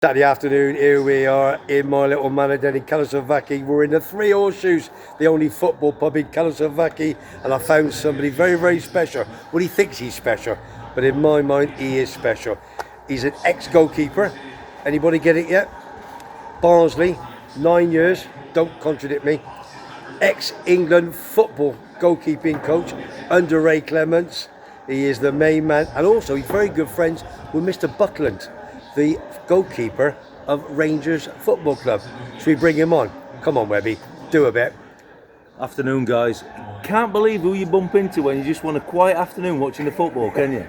Saturday afternoon, here we are in my little manor den in Kalasovaki. We're in the Three Horseshoes, the only football pub in Kalasovaki, and I found somebody very, very special. Well, he thinks he's special, but in my mind, he is special. He's an ex-goalkeeper. Anybody get it yet? Barnsley, 9 years, don't contradict me. Ex-England football goalkeeping coach under Ray Clements. He is the main man, and also he's very good friends with Mr. Butland, the goalkeeper of Rangers Football Club. Should we bring him on? Come on, Webby, do a bit. Afternoon, guys. Can't believe who you bump into when you just want a quiet afternoon watching the football, can you?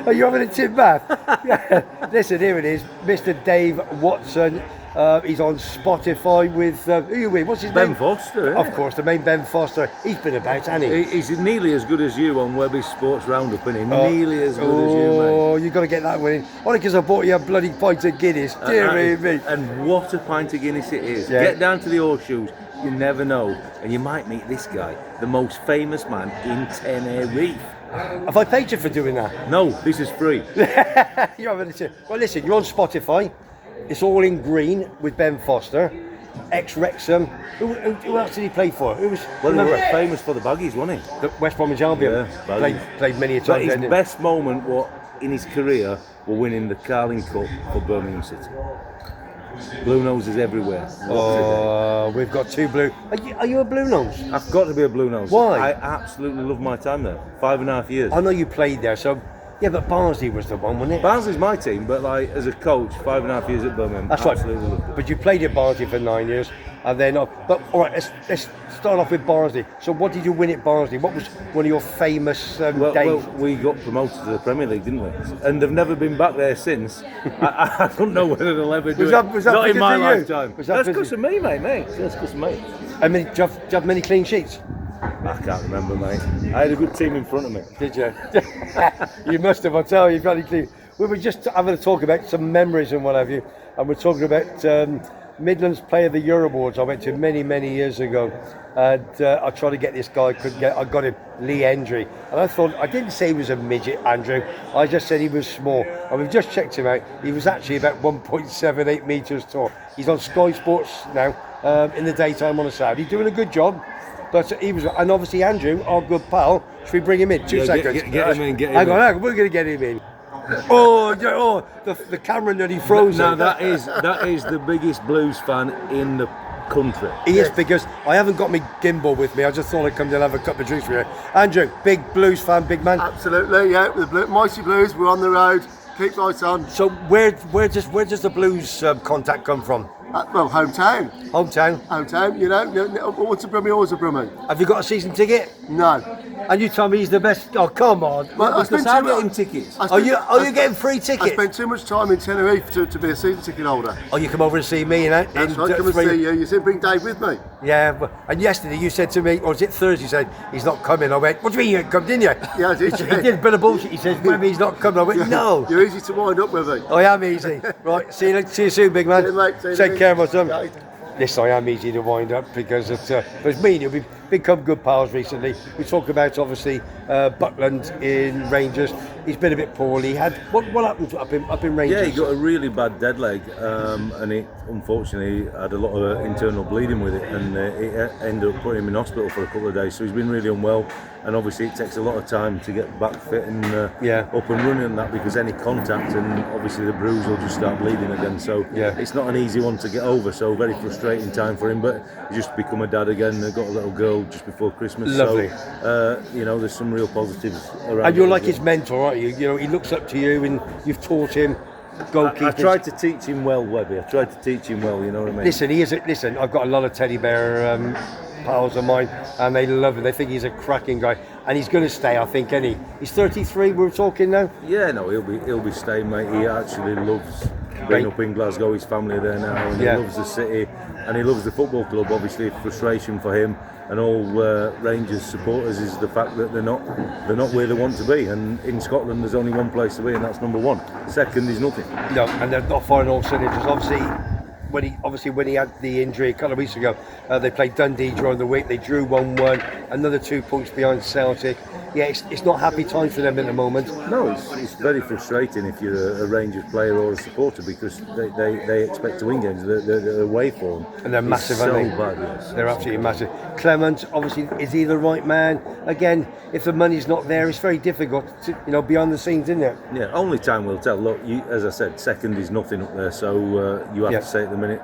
Are you having a tip bath? Yeah. Listen, here it is, Mr. Dave Watson. He's on Spotify with, who are you with? What's his name? Ben Foster, Of course, the main Ben Foster. He's been about, hasn't he? He's nearly as good as you on WEBBY'S Sports Roundup, isn't he? Nearly as good as you, mate. Oh, you've got to get that one in. Only because I bought you a bloody pint of Guinness. Dear me. And what a pint of Guinness it is. Yeah. Get down to the Horseshoes, you never know. And you might meet this guy, the most famous man in Tenerife. Have I paid you for doing that? No, this is free. You're having a tip. Well, listen, you're on Spotify. It's all in green with Ben Foster, ex-Wrexham. Who else did he play for? Who was? Well, he was famous for the Baggies, wasn't he? The West Bromwich Albion. Yeah, played many a But time. his didn't he? best moment in his career were winning the Carling Cup for Birmingham City. Blue noses everywhere. Oh, we've got two blue. Are you a blue nose? I've got to be a blue nose. Why? I absolutely love my time there. 5.5 years. I know you played there, so yeah, but Barnsley was the one, wasn't it? Barnsley's my team, but like as a coach, 5.5 years at Birmingham. That's right. Absolutely loved it. But you played at Barnsley for 9 years, and then. But all right, let's start off with Barnsley. So, what did you win at Barnsley? What was one of your famous days? Well, we got promoted to the Premier League, didn't we? And they've never been back there since. I don't know whether they'll ever do Was it. that Not in because my of you? lifetime. Was that That's because because of me, mate. That's because of me. I mean, do you have many clean sheets? I can't remember, mate. I had a good team in front of me. Did you? You must have, I tell you, bloody clean. We were just having a talk about some memories and what have you, and we're talking about Midlands Player of the Year Awards I went to many, many years ago, and I tried to get this guy, couldn't get. I got him, Lee Hendry, and I thought, I didn't say he was a midget, Andrew, I just said he was small, and we've just checked him out. He was actually about 1.78 metres tall. He's on Sky Sports now, in the daytime on a Saturday, doing a good job. But he was, and obviously Andrew, our good pal. Should we bring him in? 2 seconds. Get him in. Hang on, we're going to get him in. The camera nearly froze. No, that is the biggest Blues fan in the country. He is, because I haven't got my gimbal with me. I just thought I'd come down and have a couple of drinks with you. Andrew, big Blues fan, big man. Absolutely, yeah. The Mighty Blues, we're on the road. Keep lights on. So where does the Blues contact come from? Well, hometown. Hometown. You know, once a Brummie, always a Brummie. Have you got a season ticket? No. And you tell me he's the best? Oh, come on. Well, I spent too much. tickets. Are you getting free I tickets? spent too much time in Tenerife to be a season ticket holder. Oh, you come over and see me, you know? That's right, come and see you. You said bring Dave with me. Yeah, and yesterday you said to me, or was it Thursday, you said, he's not coming. I went, what do you mean you ain't come, didn't you? Yeah, I did. He did a bit of bullshit. He says, maybe he's not coming. I went, no. You're easy to wind up with me. I am easy. Right, see you soon, big man. See you, mate. See you, Take mate. care, my son. Yeah. Yes, I am easy to wind up because it's me and you. We've become good pals recently. We talk about, obviously, Butland in Rangers. He's been a bit poorly. What happened up in Rangers? Yeah, he got a really bad dead leg, and it unfortunately had a lot of internal bleeding with it, and it ended up putting him in hospital for a couple of days. So he's been really unwell, and obviously it takes a lot of time to get back fit and up and running and that, because any contact and obviously the bruise will just start bleeding again. So it's not an easy one to get over. So very frustrating time for him, but he's just become a dad again. They've got a little girl just before Christmas. Lovely. So there's some real positives around. And you're like his mentor, aren't you? You know, he looks up to you, and you've taught him goalkeeping. I tried to teach him well, Webby. I tried to teach him well. You know what I mean? Listen. I've got a lot of teddy bear pals of mine, and they love him. They think he's a cracking guy, and he's going to stay. I think, any. He's 33. We're talking now. Yeah, no, he'll be staying, mate. He actually loves being up in Glasgow. His family there now, and he loves the city, and he loves the football club. Obviously, frustration for him and all Rangers supporters is the fact that they're not where they want to be. And in Scotland, there's only one place to be, and that's number one. Second is nothing. No, and they're not firing all cylinders. Obviously, when he had the injury a couple of weeks ago, they played Dundee during the week. They drew 1-1, another 2 points behind Celtic. it's not happy times for them at the moment. No, it's very frustrating if you're a Rangers player or a supporter, because they expect to win games. They're away for them. And they're massive, so aren't they? bad, yes. They're absolutely massive. Clement, obviously, is he the right man? Again, if the money's not there, it's very difficult to, behind the scenes, isn't it? Yeah, only time will tell. Look, as I said, second is nothing up there, so you have to say at the minute,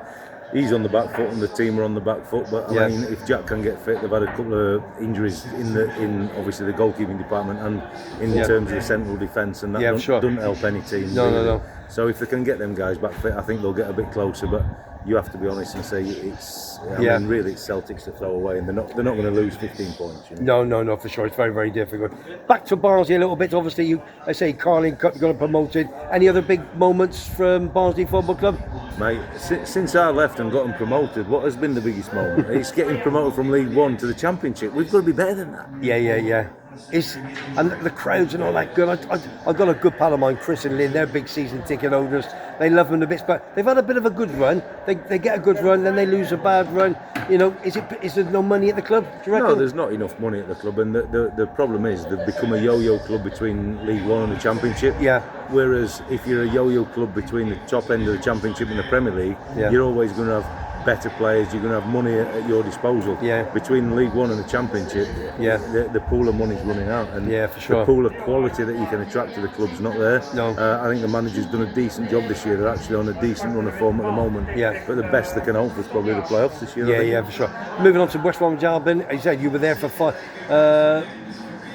he's on the back foot and the team are on the back foot. But I mean, if Jack can get fit, they've had a couple of injuries in obviously the goalkeeping department and in terms of the central defence, and that doesn't help any team. No. So if they can get them guys back fit, I think they'll get a bit closer. But you have to be honest and say I mean, really, it's Celtics to throw away, and they're not going to lose 15 points. No, for sure. It's very, very difficult. Back to Barnsley a little bit. Obviously, I say Carling Cup, you got promoted. Any other big moments from Barnsley Football Club? Mate, since I left and got them promoted, what has been the biggest moment? It's getting promoted from League One to the Championship. We've got to be better than that. Yeah. And the crowds and all that good. I've got a good pal of mine, Chris and Lynn. They're big season ticket owners. They love them a bit, but they've had a bit of a good run. They get a good run, then they lose a bad run. Is there no money at the club? Do you reckon? No, there's not enough money at the club, and the problem is they've become a yo-yo club between League One and the Championship. Yeah. Whereas if you're a yo-yo club between the top end of the Championship and the Premier League, you're always going to have better players, you're going to have money at your disposal. Between League One and the Championship, the pool of money's running out, and for sure. the pool of quality that you can attract to the club's not there. No. I think the manager's done a decent job this year. They're actually on a decent run of form at the moment. But the best they can hope for is probably the playoffs this year. Yeah, for sure. Moving on to West Bromwich Albion, you said you were there for 5.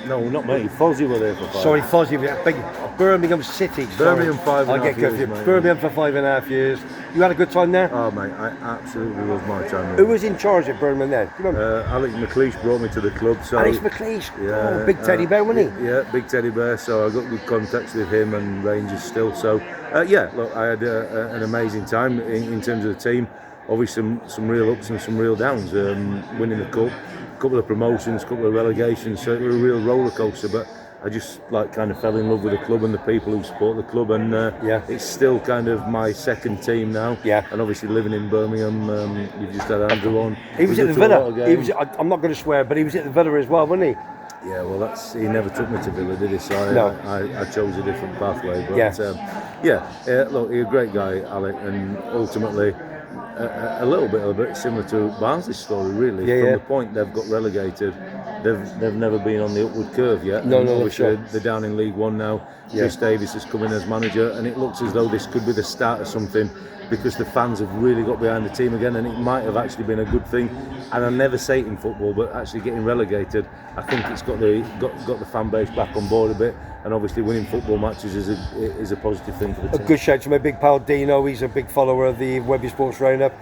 No, not me. Fozzie were there for 5. Sorry, Fozzie. Birmingham City. Birmingham 5.5 years, mate. Birmingham for 5.5 years. You had a good time there? Oh, mate, I absolutely loved my time there. Who was in charge at Birmingham then? Do you remember? Alex McLeish brought me to the club. So, Alex McLeish? Yeah. Big teddy bear, wasn't he? Yeah, big teddy bear. So I got good contacts with him and Rangers still. So, look, I had an amazing time in terms of the team. Obviously, some real ups and some real downs. Winning the cup, a couple of promotions, a couple of relegations. So it was a real roller coaster. But I just kind of fell in love with the club and the people who support the club, and it's still kind of my second team now. And obviously living in Birmingham, you've just had Andrew on. He was at the Villa. I'm not going to swear, but he was at the Villa as well, wasn't he? Yeah, well, he never took me to Villa, did he? So I chose a different pathway. But look, he's a great guy, Alec, and ultimately a little bit similar to Barnsley's story, really. From the point they've got relegated, they've never been on the upward curve yet. No, obviously they're down in League One now. Chris Davis has come in as manager, and it looks as though this could be the start of something, because the fans have really got behind the team again, and it might have actually been a good thing. And I never say it in football, but actually getting relegated, I think it's got the fan base back on board a bit, and obviously winning football matches is a positive thing for the team. A good shout to my big pal Dino. He's a big follower of the WEBBY'S Sports Roundup.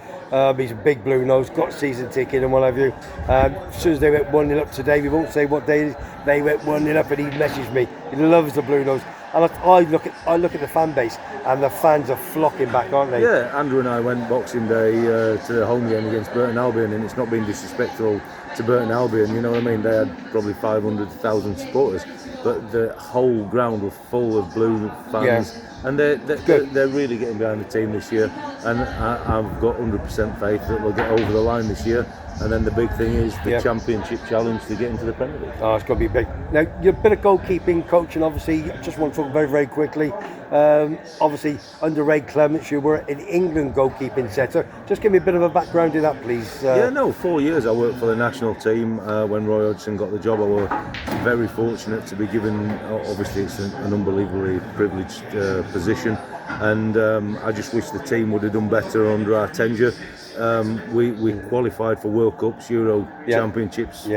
He's a big blue nose, got season ticket and what have you. As soon as they went 1-0 up today, we won't say what day it is, they went 1-0 up, and he messaged me. He loves the blue nose. And I look at the fan base, and the fans are flocking back, aren't they? Yeah, Andrew and I went Boxing Day to the home game against Burton Albion, and it's not been disrespectful to Burton Albion, you know what I mean? They had probably 500,000 supporters, but the whole ground was full of blue fans, and they're really getting behind the team this year, and I've got 100% faith that they'll get over the line this year. And then the big thing is the Championship challenge to get into the Premier League. Oh, it's going to be big. Now, you're a bit of goalkeeping coach, and obviously, I just want to talk very, very quickly. Obviously, under Ray Clements, you were an England goalkeeping setter. Just give me a bit of a background in that, please. 4 years I worked for the national team. When Roy Hodgson got the job, I was very fortunate to be given, obviously it's an unbelievably privileged position, and I just wish the team would have done better under our tenure. We qualified for World Cups, Euro Championships.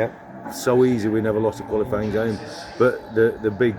So easy, we never lost a qualifying game. But the big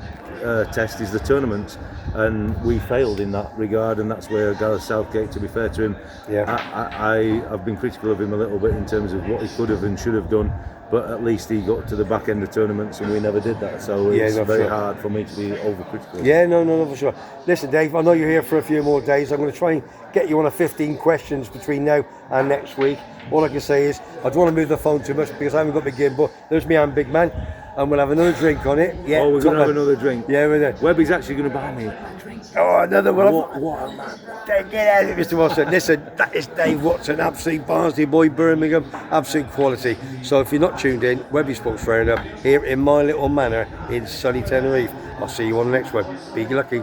test is the tournaments, and we failed in that regard, and that's where Gareth Southgate, to be fair to him, I've been critical of him a little bit in terms of what he could have and should have done. But at least he got to the back end of tournaments, and we never did that. So it's very hard for me to be overcritical. Yeah, no, for sure. Listen, Dave, I know you're here for a few more days. I'm going to try and get you on a 15 questions between now and next week. All I can say is I don't want to move the phone too much because I haven't got big game, but there's me and big man. and we'll have another drink on it. Yeah, Oh, we're going to top have man. another drink. Yeah, we're there. Webby's actually going to buy me a drink. Oh, another one. What a man. Get out of it, Mr. Watson. Listen, that is Dave Watson, absolute Barnsley boy, Birmingham, absolute quality. So if you're not tuned in, Webby Sports Roundup here in my little manor in sunny Tenerife. I'll see you on the next one. Be lucky.